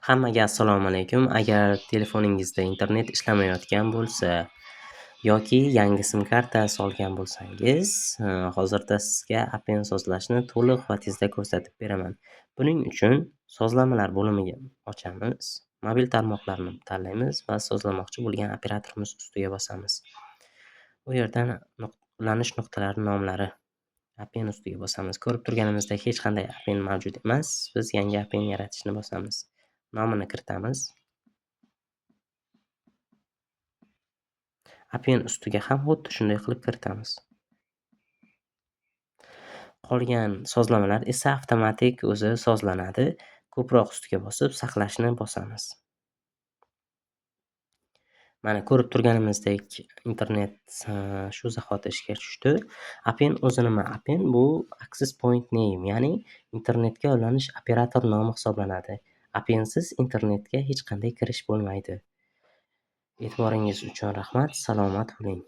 Hammaga assalomu alaykum. Agar telefoningizda internet ishlamayotgan bo'lsa yoki yangi sim karta solgan bo'lsangiz, hozirda sizga APN sozlashni to'liq va tezda ko'rsatib beraman. Buning uchun sozlamalar bo'limiga ochamiz, mobil tarmoqlarni tanlaymiz va sozlamoqchi bo'lgan operatorimiz ustiga bosamiz. U yerdan ulanish nuqtalari nomlari APN ustiga bosamiz. Ko'rib turganimizdek hech qanday APN mavjud emas. Biz yangi APN yaratishni bosamiz. Nomini kiritamiz. APN ustiga ham xuddi shunday qilib kiritamiz. Qolgan sozlamalar esa avtomatik o'zi sozlanadi. Ko'proq ustiga bosib saqlashni bosamiz. Mana ko'rib turganimizdek internet shu zahoti ishga tushdi. APN o'zi nima? APN bu Access Point Name, ya'ni internetga ulanish operator nomi hisoblanadi. APNsiz internetga hech qanday kirish bo'lmaydi. E'tiboringiz uchun rahmat. Salomat bo'ling.